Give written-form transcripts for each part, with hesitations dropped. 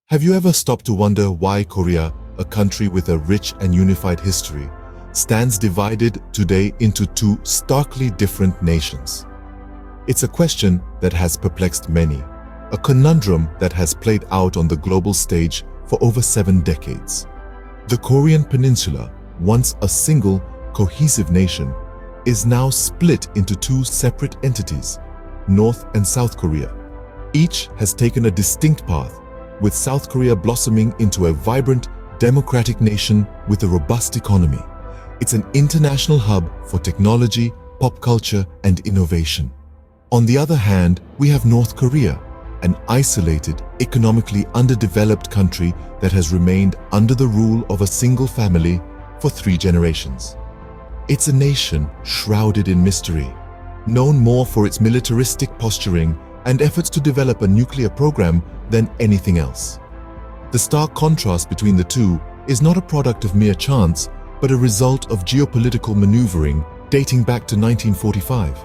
Have you ever stopped to wonder why Korea, a country with a rich and unified history, stands divided today into two starkly different nations? It's a question that has perplexed many, a conundrum that has played out on the global stage for over 7 decades. The Korean Peninsula, once a single, cohesive nation, is now split into two separate entities, North and South Korea. Each has taken a distinct path, with South Korea blossoming into a vibrant, democratic nation with a robust economy. It's an international hub for technology, pop culture, and innovation. On the other hand, we have North Korea, an isolated, economically underdeveloped country that has remained under the rule of a single family for 3 generations. It's a nation shrouded in mystery, known more for its militaristic posturing and efforts to develop a nuclear program than anything else. The stark contrast between the two is not a product of mere chance, but a result of geopolitical maneuvering dating back to 1945.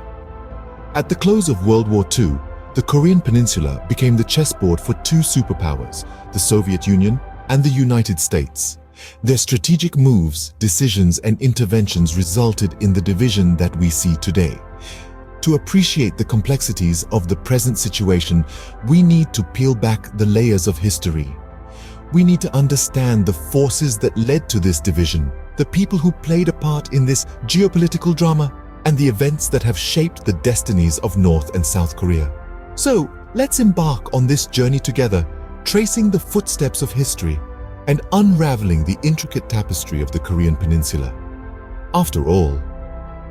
At the close of World War II, the Korean Peninsula became the chessboard for 2 superpowers, the Soviet Union and the United States. Their strategic moves, decisions, and interventions resulted in the division that we see today. To appreciate the complexities of the present situation, we need to peel back the layers of history. We need to understand the forces that led to this division, the people who played a part in this geopolitical drama, and the events that have shaped the destinies of North and South Korea. So, let's embark on this journey together, tracing the footsteps of history and unraveling the intricate tapestry of the Korean Peninsula. After all,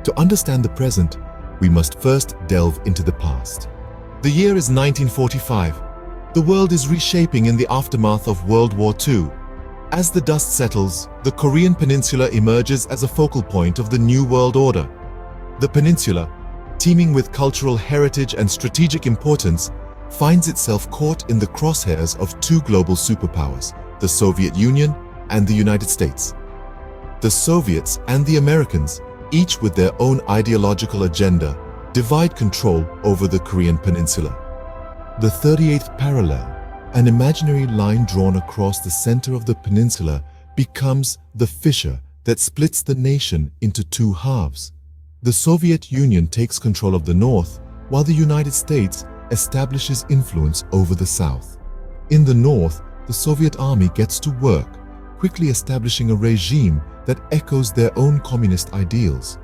to understand the present, we must first delve into the past. The year is 1945. The world is reshaping in the aftermath of World War II. As the dust settles, the Korean Peninsula emerges as a focal point of the New World Order. The peninsula, teeming with cultural heritage and strategic importance, finds itself caught in the crosshairs of 2 global superpowers, the Soviet Union and the United States. The Soviets and the Americans, each with their own ideological agenda, divide control over the Korean Peninsula. The 38th parallel, an imaginary line drawn across the center of the peninsula, becomes the fissure that splits the nation into 2 halves. The Soviet Union takes control of the north, while the United States establishes influence over the south. In the north, the Soviet army gets to work, quickly establishing a regime that echoes their own communist ideals.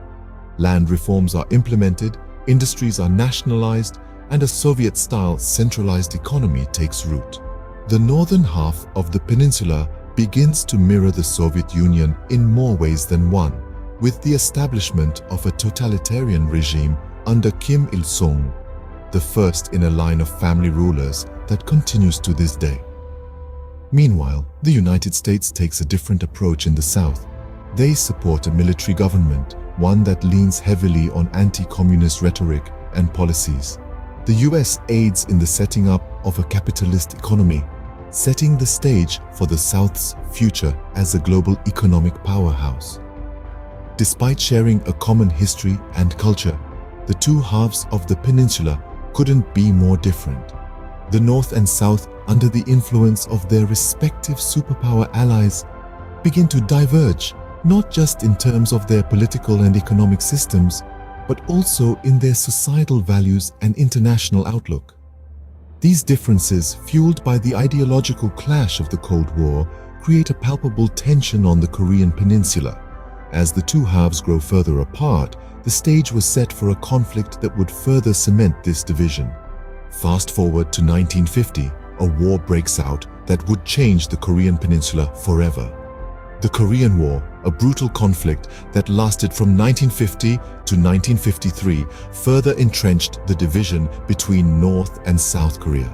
Land reforms are implemented, industries are nationalized, and a Soviet-style centralized economy takes root. The northern half of the peninsula begins to mirror the Soviet Union in more ways than one, with the establishment of a totalitarian regime under Kim Il-sung, the first in a line of family rulers that continues to this day. Meanwhile, the United States takes a different approach in the south. They support a military government, one that leans heavily on anti-communist rhetoric and policies. The US aids in the setting up of a capitalist economy, setting the stage for the South's future as a global economic powerhouse. Despite sharing a common history and culture, the 2 halves of the peninsula couldn't be more different. The North and South, under the influence of their respective superpower allies, begin to diverge, not just in terms of their political and economic systems, but also in their societal values and international outlook. These differences, fueled by the ideological clash of the Cold War, create a palpable tension on the Korean Peninsula. As the 2 halves grow further apart, the stage was set for a conflict that would further cement this division. Fast forward to 1950, a war breaks out that would change the Korean Peninsula forever. The Korean War, a brutal conflict that lasted from 1950 to 1953, further entrenched the division between North and South Korea.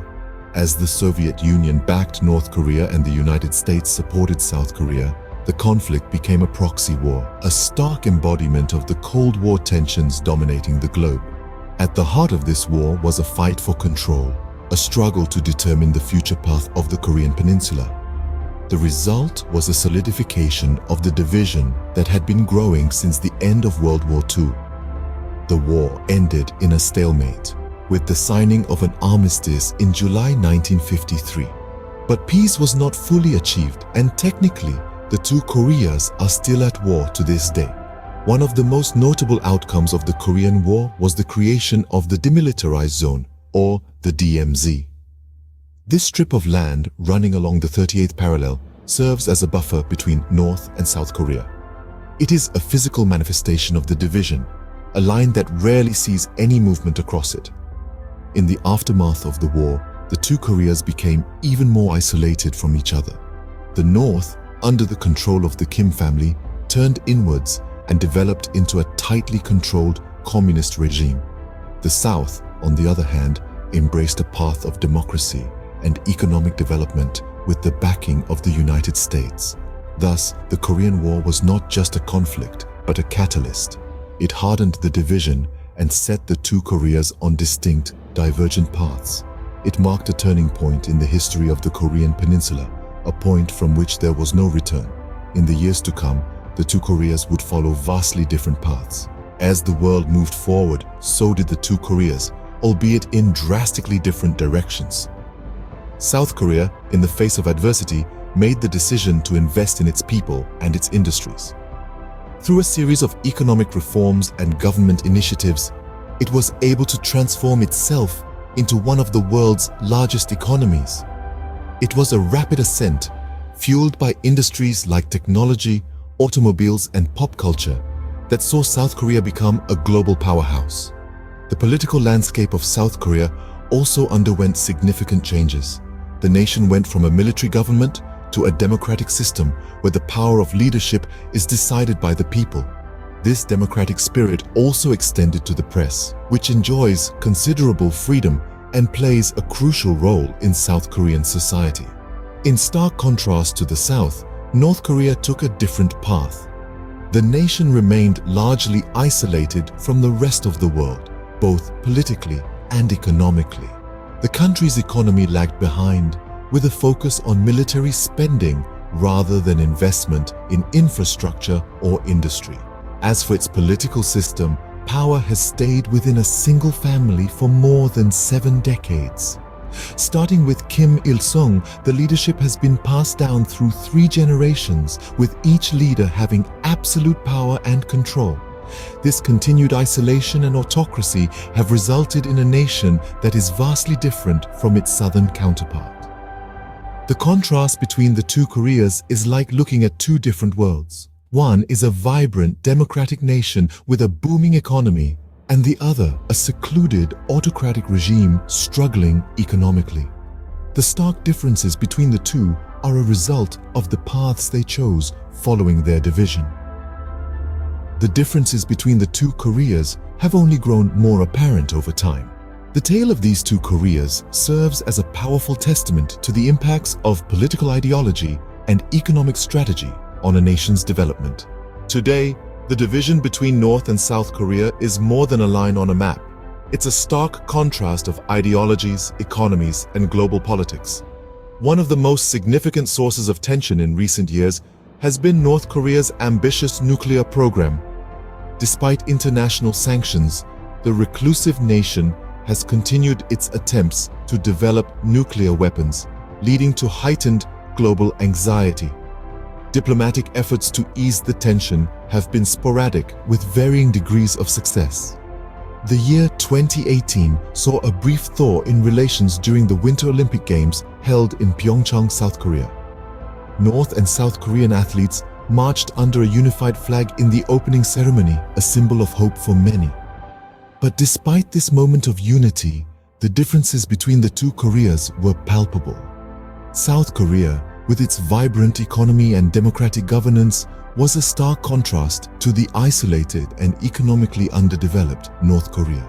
As the Soviet Union backed North Korea and the United States supported South Korea, the conflict became a proxy war, a stark embodiment of the Cold War tensions dominating the globe. At the heart of this war was a fight for control, a struggle to determine the future path of the Korean Peninsula. The result was a solidification of the division that had been growing since the end of World War II. The war ended in a stalemate, with the signing of an armistice in July 1953. But peace was not fully achieved, and technically, the two Koreas are still at war to this day. One of the most notable outcomes of the Korean War was the creation of the Demilitarized Zone, or the DMZ. This strip of land running along the 38th parallel serves as a buffer between North and South Korea. It is a physical manifestation of the division, a line that rarely sees any movement across it. In the aftermath of the war, the two Koreas became even more isolated from each other. The North, under the control of the Kim family, turned inwards and developed into a tightly controlled communist regime. The South, on the other hand, embraced a path of democracy and economic development with the backing of the United States. Thus, the Korean War was not just a conflict, but a catalyst. It hardened the division and set the two Koreas on distinct, divergent paths. It marked a turning point in the history of the Korean Peninsula, a point from which there was no return. In the years to come, the two Koreas would follow vastly different paths. As the world moved forward, so did the two Koreas, albeit in drastically different directions. South Korea, in the face of adversity, made the decision to invest in its people and its industries. Through a series of economic reforms and government initiatives, it was able to transform itself into one of the world's largest economies. It was a rapid ascent, fueled by industries like technology, automobiles, and pop culture, that saw South Korea become a global powerhouse. The political landscape of South Korea also underwent significant changes. The nation went from a military government to a democratic system where the power of leadership is decided by the people. This democratic spirit also extended to the press, which enjoys considerable freedom and plays a crucial role in South Korean society. In stark contrast to the South, North Korea took a different path. The nation remained largely isolated from the rest of the world, both politically and economically. The country's economy lagged behind, with a focus on military spending rather than investment in infrastructure or industry. As for its political system, power has stayed within a single family for more than 7 decades. Starting with Kim Il-sung, the leadership has been passed down through 3 generations, with each leader having absolute power and control. This continued isolation and autocracy have resulted in a nation that is vastly different from its southern counterpart. The contrast between the two Koreas is like looking at 2 different worlds. One is a vibrant, democratic nation with a booming economy, and the other a secluded, autocratic regime struggling economically. The stark differences between the two are a result of the paths they chose following their division. The differences between the two Koreas have only grown more apparent over time. The tale of these two Koreas serves as a powerful testament to the impacts of political ideology and economic strategy on a nation's development. Today, the division between North and South Korea is more than a line on a map. It's a stark contrast of ideologies, economies, and global politics. One of the most significant sources of tension in recent years has been North Korea's ambitious nuclear program. Despite international sanctions, the reclusive nation has continued its attempts to develop nuclear weapons, leading to heightened global anxiety. Diplomatic efforts to ease the tension have been sporadic with varying degrees of success. The year 2018 saw a brief thaw in relations during the Winter Olympic Games held in Pyeongchang, South Korea. North and South Korean athletes marched under a unified flag in the opening ceremony, a symbol of hope for many. But despite this moment of unity, the differences between the two Koreas were palpable. South Korea, with its vibrant economy and democratic governance, was a stark contrast to the isolated and economically underdeveloped North Korea.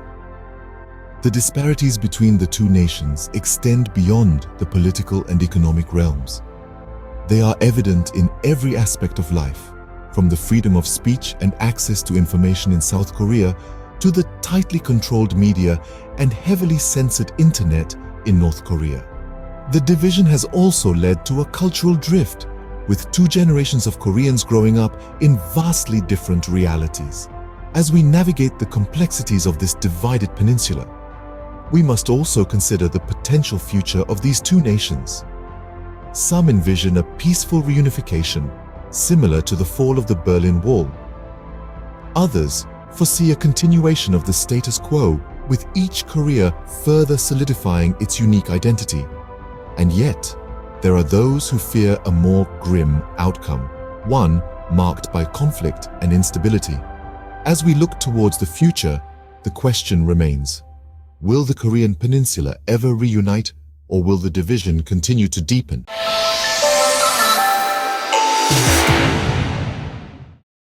The disparities between the two nations extend beyond the political and economic realms. They are evident in every aspect of life, from the freedom of speech and access to information in South Korea to the tightly controlled media and heavily censored internet in North Korea. The division has also led to a cultural drift, with 2 generations of Koreans growing up in vastly different realities. As we navigate the complexities of this divided peninsula, we must also consider the potential future of these 2 nations. Some envision a peaceful reunification, similar to the fall of the Berlin Wall. Others foresee a continuation of the status quo, with each Korea further solidifying its unique identity. And yet, there are those who fear a more grim outcome, one marked by conflict and instability. As we look towards the future, the question remains: will the Korean peninsula ever reunite, or will the division continue to deepen?